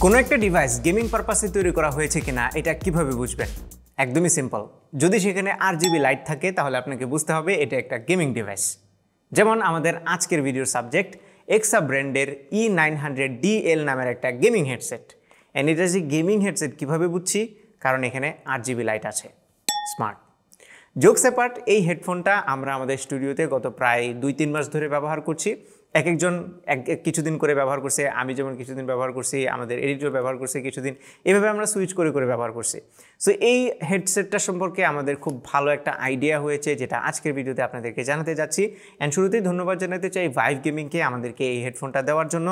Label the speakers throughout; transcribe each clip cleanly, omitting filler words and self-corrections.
Speaker 1: কোনো একটা device gaming পারপাসে তৈরি করা হয়েছে কিনা এটা কিভাবে বুঝবেন? একদমই সিম্পল। যদি সেখানে RGB লাইট থাকে তাহলে আপনাকে বুঝতে হবে এটা একটা গেমিং ডিভাইস। যেমন আমাদের আজকের ভিডিওর সাবজেক্ট EKSA ব্র্যান্ডের E900DL নামের একটা গেমিং হেডসেট। এন্ড এটা যে গেমিং হেডসেট কীভাবে বুঝছি? কারণ এখানে RGB লাইট আছে। স্মার্ট। জোকস অ্যাপার্ট, এই হেডফোনটা আমরা আমাদের স্টুডিওতে গত প্রায় 2-3 মাস ধরে ব্যবহার করছি। একজন কিছুদিন করে ব্যবহার করছে, আমি যেমন কিছুদিন ব্যবহার করছি, আমাদের এডিটর ব্যবহার করছে কিছুদিন, এভাবে আমরা সুইচ করে করে ব্যবহার করছি। সো এই হেডসেটটা সম্পর্কে আমাদের খুব ভালো একটা আইডিয়া হয়েছে, যেটা আজকের ভিডিওতে আপনাদেরকে জানাতে যাচ্ছি। অ্যান্ড শুরুতেই ধন্যবাদ জানাতে চাই ভাইভ গেমিংকে আমাদেরকে এই হেডফোনটা দেওয়ার জন্য।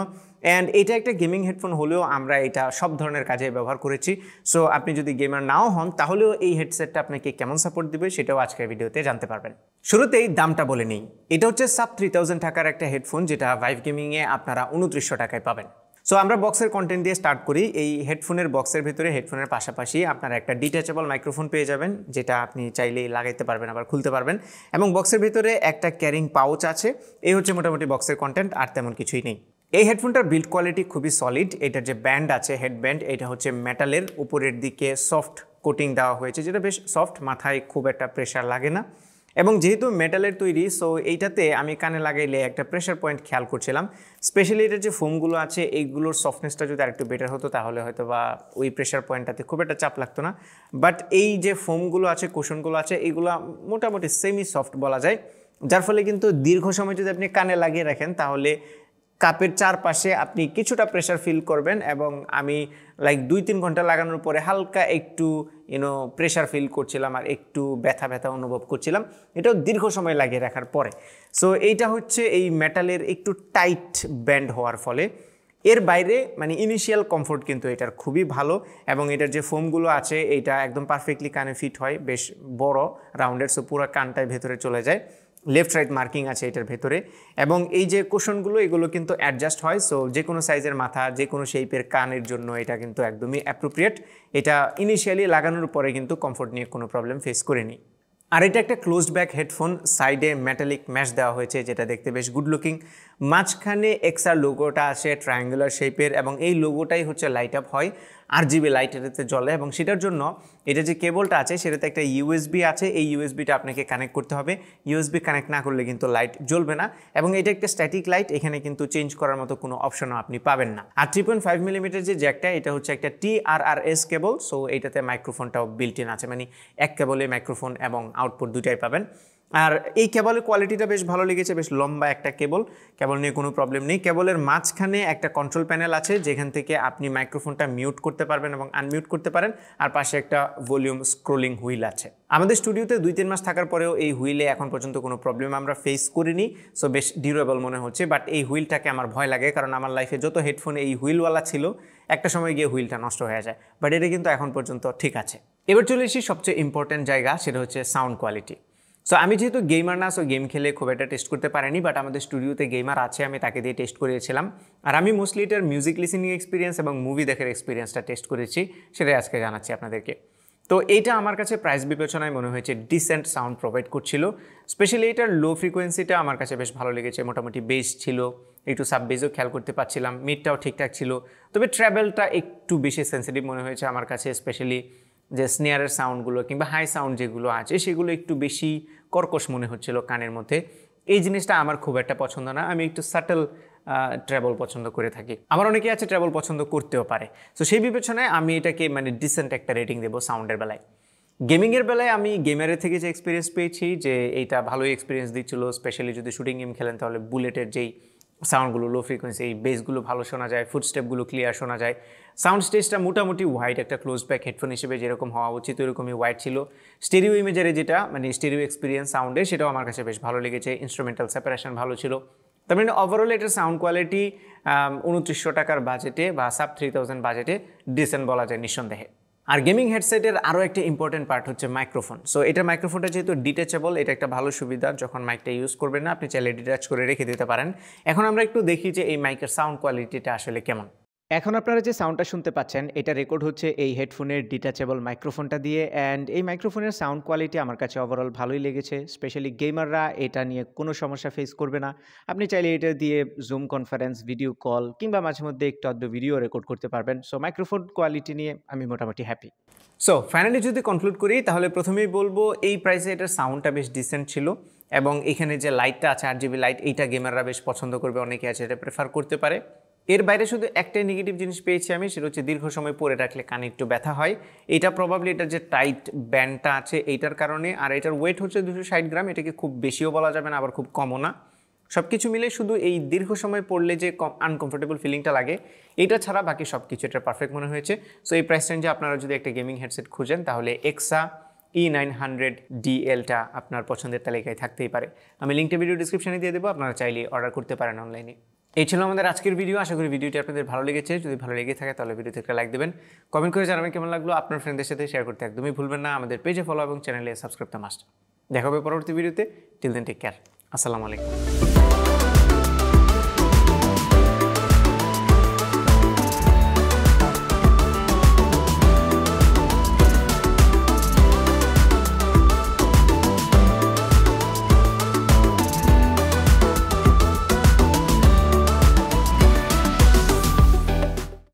Speaker 1: অ্যান্ড এটা একটা গেমিং হেডফোন হলেও আমরা এটা সব ধরনের কাজে ব্যবহার করেছি। সো আপনি যদি গেমার নাও হন তাহলেও এই হেডসেটটা আপনাকে কেমন সাপোর্ট দিবে সেটাও আজকের ভিডিওতে জানতে পারবেন। শুরুতেই দামটা বলে নিই। এটা হচ্ছে সাব 3000 টাকার একটা হেডফোন, যেটা ভাইভ গেমিংয়ে আপনারা 2900 টাকায় পাবেন। সো আমরা বক্সের কন্টেন্ট দিয়ে স্টার্ট করি। এই হেডফোনের বক্সের ভিতরে হেডফোনের পাশাপাশি আপনারা একটা ডিট্যাচেবল মাইক্রোফোন পেয়ে যাবেন, যেটা আপনি চাইলেই লাগাইতে পারবেন, আবার খুলতে পারবেন। এবং বক্সের ভিতরে একটা ক্যারিং পাউচ আছে। এই হচ্ছে মোটামুটি বক্সের কন্টেন্ট, আর তেমন কিছুই নেই। এই হেডফোনটার বিল্ড কোয়ালিটি খুবই সলিড। এটার যে ব্যান্ড আছে, হেডব্যান্ড, এটা হচ্ছে মেটালের, উপরের দিকে সফট কোটিং দেওয়া হয়েছে, যেটা বেশ সফট, মাথায় খুব একটা প্রেশার লাগে না। এবং যেহেতু মেটালের তৈরি, সো এইটাতে আমি কানে লাগাইলে একটা প্রেশার পয়েন্ট খেয়াল করছিলাম। স্পেশালি এটার যে ফোমগুলো আছে, এইগুলোর সফটনেসটা যদি আরেকটু বেটার হতো তাহলে হয়তো বা ওই প্রেশার পয়েন্টটাতে খুব একটা চাপ লাগতো না। বাট এই যে ফোমগুলো আছে, কুশনগুলো আছে, এইগুলো মোটামুটি সেমি সফট বলা যায়, যার ফলে কিন্তু দীর্ঘ সময় যদি আপনি কানে লাগিয়ে রাখেন তাহলে কাপের চারপাশে আপনি কিছুটা প্রেশার ফিল করবেন। এবং আমি 2-3 ঘন্টা লাগানোর পরে হালকা একটু প্রেশার ফিল করছিলাম আর একটু ব্যথা ব্যথা অনুভব করছিলাম, এটাও দীর্ঘ সময় লাগিয়ে রাখার পরে। সো এইটা হচ্ছে এই মেটালের একটু টাইট ব্যান্ড হওয়ার ফলে। এর বাইরে মানে ইনিশিয়াল কমফোর্ট কিন্তু এটার খুবই ভালো। এবং এটার যে ফোমগুলো আছে এইটা একদম পারফেক্টলি কানে ফিট হয়, বেশ বড় রাউন্ডেড, সো পুরো কানটায় ভেতরে চলে যায়। লেফট রাইট মার্কিং আছে এটার ভেতরে। এবং এই যে কুশনগুলো, এগুলো কিন্তু অ্যাডজাস্ট হয়। সো যে কোনো সাইজের মাথা, যে কোনো শেপের কানের জন্য এটা কিন্তু একদমই অ্যাপ্রোপ্রিয়েট। এটা ইনিশিয়ালি লাগানোর পরে কিন্তু কমফোর্ট নিয়ে কোনো প্রবলেম ফেস করিনি। আর এটা একটা ক্লোজড ব্যাক হেডফোন, সাইডে মেটালিক ম্যাশ দেওয়া হয়েছে, যেটা দেখতে বেশ গুড লুকিং। মাঝখানে এক্সার লোগোটা আসে ট্রায়াঙ্গুলার শেপের, এবং এই লোগোটাই হচ্ছে লাইট আপ হয়, RGB লাইট এটাতে জ্বলে। এবং সেটার জন্য এটা যে কেবলটা আছে সেটাতে একটা USB আছে, এই USBটা আপনাকে কানেক্ট করতে হবে। USB কানেক্ট না করলে কিন্তু লাইট জ্বলবে না। এবং এটা একটা স্ট্যাটিক লাইট, এখানে কিন্তু চেঞ্জ করার মতো কোনো অপশনও আপনি পাবেন না। আর 3.5 মিলিমিটার যে জ্যাকটা, এটা হচ্ছে একটা TRRS কেবল। সো এইটাতে মাইক্রোফোনটাও বিল্ট ইন আছে, মানে এক কেবলে মাইক্রোফোন এবং আউটপুট দুটাই পাবেন। আর এই কেবলের কোয়ালিটিটা বেশ ভালো লেগেছে, বেশ লম্বা একটা কেবল নিয়ে কোনো প্রবলেম নেই। কেবলের মাঝখানে একটা কন্ট্রোল প্যানেল আছে, যেখান থেকে আপনি মাইক্রোফোনটা মিউট করতে পারবেন এবং আনমিউট করতে পারেন। আর পাশে একটা ভলিউম স্ক্রোলিং হুইল আছে। আমাদের স্টুডিওতে 2-3 মাস থাকার পরেও এই হুইলে এখন পর্যন্ত কোনো প্রবলেম আমরা ফেস করিনি। সো বেশ ডিউরেবল মনে হচ্ছে। বাট এই হুইলটাকে আমার ভয় লাগে, কারণ আমার লাইফে যত হেডফোন এই হুইলওয়ালা ছিল, একটা সময় গিয়ে হুইলটা নষ্ট হয়ে যায়। বাট এটা কিন্তু এখন পর্যন্ত ঠিক আছে। এবার চলে এসেছি সবচেয়ে ইম্পর্টেন্ট জায়গা, সেটা হচ্ছে সাউন্ড কোয়ালিটি। সো আমি যেহেতু গেমার না, সো গেম খেলে খুব একটা টেস্ট করতে পারিনি। বাট আমাদের স্টুডিওতে গেমার আছে, আমি তাকে দিয়ে টেস্ট করিয়েছিলাম। আর আমি মোস্টলি এটার মিউজিক লিসেনিং এক্সপিরিয়েন্স এবং মুভি দেখার এক্সপিরিয়েন্সটা টেস্ট করেছি, সেটাই আজকে জানাচ্ছি আপনাদেরকে। তো এইটা আমার কাছে প্রাইস বিবেচনায় মনে হয়েছে ডিসেন্ট সাউন্ড প্রোভাইড করছিল। স্পেশালি এটার লো ফ্রিকোয়েন্সিটা আমার কাছে বেশ ভালো লেগেছে। মোটামুটি বেস ছিল, একটু সাব বেসও খেয়াল করতে পারছিলাম, মিডটাও ঠিকঠাক ছিল। তবে ট্র্যাভেলটা একটু বেশি সেন্সিটিভ মনে হয়েছে আমার কাছে। স্পেশালি যে স্নেয়ারের সাউন্ডগুলো কিংবা হাই সাউন্ড যেগুলো আছে, সেগুলো একটু বেশি কর্কশ মনে হচ্ছিল কানের মধ্যে। এই জিনিসটা আমার খুব একটা পছন্দ না। আমি একটু সাটল ট্রাভেল পছন্দ করে থাকি। আমার অনেকেই আছে ট্রাভেল পছন্দ করতেও পারে। সো সেই বিবেচনায় আমি এটাকে ডিসেন্ট একটা রেটিং দেবো সাউন্ডের বেলায়। গেমিংয়ের বেলায় আমি গেমারের থেকে যে এক্সপিরিয়েন্স পেয়েছি, যে এইটা ভালোই এক্সপিরিয়েন্স দিচ্ছিল। স্পেশালি যদি শুটিং গেম খেলেন তাহলে বুলেটের যেই সাউন্ডগুলো, লো ফ্রিকোয়েন্সি, এই বেসগুলো ভালো শোনা যায়, ফুটস্টেপগুলো ক্লিয়ার শোনা যায়। সাউন্ড স্টেজটা মোটামুটি ওয়াইড, একটা ক্লোজ ব্যাক হেডফোন হিসেবে যেরকম হওয়া উচিত ওইরকমই ওয়াইড ছিল। স্টেরিও ইমেজারে যেটা স্টেরিও এক্সপিরিয়েন্স সাউন্ডে, সেটাও আমার কাছে বেশ ভালো লেগেছে। ইনস্ট্রুমেন্টাল সেপারেশন ভালো ছিল। তার ওভারঅল এটার সাউন্ড কোয়ালিটি 2900 টাকার বাজেটে বা সাব 3000 বাজেটে ডিসেন্ট বলা যায় নিঃসন্দেহে। আর গেমিং হেডসেটের আরও একটা ইম্পর্টেন্ট পার্ট হচ্ছে মাইক্রোফোন। সো এটা মাইক্রোফোনটা যেহেতু ডিট্যাচেবল, এটা একটা ভালো সুবিধা। যখন মাইকটা ইউজ করবেন না, আপনি চাইলে ডিট্যাচ করে রেখে দিতে পারেন। এখন আমরা একটু দেখি যে এই মাইকের সাউন্ড কোয়ালিটিটা আসলে কেমন। এখন আপনারা যে সাউন্ডটা শুনতে পাচ্ছেন এটা রেকর্ড হচ্ছে এই হেডফোনের ডিটাচেবল মাইক্রোফোনটা দিয়ে অ্যান্ড এই মাইক্রোফোনের সাউন্ড কোয়ালিটি আমার কাছে ওভারঅল ভালোই লেগেছে। স্পেশালি গেমাররা এটা নিয়ে কোনো সমস্যা ফেস করবে না। আপনি চাইলে এটা দিয়ে জুম কনফারেন্স, ভিডিও কল কিংবা মাঝে মধ্যে একটু আধটু ভিডিও রেকর্ড করতে পারবেন। সো মাইক্রোফোন কোয়ালিটি নিয়ে আমি মোটামুটি হ্যাপি। সো ফাইনালি যদি কনক্লুড করি তাহলে প্রথমেই বলবো এই প্রাইসে এটার সাউন্ডটা বেশ ডিসেন্ট ছিল এবং এখানে যে লাইটটা আছে RGB লাইট, এইটা গেমাররা বেশ পছন্দ করবে, অনেকে আছে এটা প্রেফার করতে পারে। এর বাইরে শুধু একটাই নেগেটিভ জিনিস পেয়েছি আমি, সেটা হচ্ছে দীর্ঘ সময় পরে রাখলে কানে একটু ব্যথা হয়। এটা প্রবাবলি এটার যে টাইট ব্যান্ডটা আছে এইটার কারণে। আর এটার ওয়েট হচ্ছে 260 গ্রাম, এটাকে খুব বেশিও বলা যাবে না আবার খুব কমও না। সব কিছু মিলে শুধু এই দীর্ঘ সময় পড়লে যে আনকমফোর্টেবল ফিলিংটা লাগে এইটা ছাড়া বাকি সব কিছু এটা পারফেক্ট মনে হয়েছে। সো এই প্রাইস রেঞ্জে আপনারা যদি একটা গেমিং হেডসেট খুঁজেন তাহলে EKSA E900DLটা আপনার পছন্দের তালিকায় থাকতেই পারে। আমি লিঙ্কটা ভিডিও ডিসক্রিপশনে দিয়ে দেবো, আপনারা চাইলে অর্ডার করতে পারেন অনলাইনে। এই ছিল আমাদের আজকের ভিডিও। আশা করি ভিডিওটি আপনাদের ভালো লেগেছে। যদি ভালো লেগে থাকে তাহলে ভিডিওতে একটা লাইক দেবেন, কমেন্ট করে জানাবেন কেমন লাগলো। আপনার ফ্রেন্ডদের সাথে শেয়ার করতে একদমই ভুলবেন না। আমাদের পেজে ফলো এবং চ্যানেলে সাবস্ক্রাইব করতে মাস্ট। দেখা হবে পরবর্তী ভিডিওতে। Till then take care. আসসালামু আলাইকুম।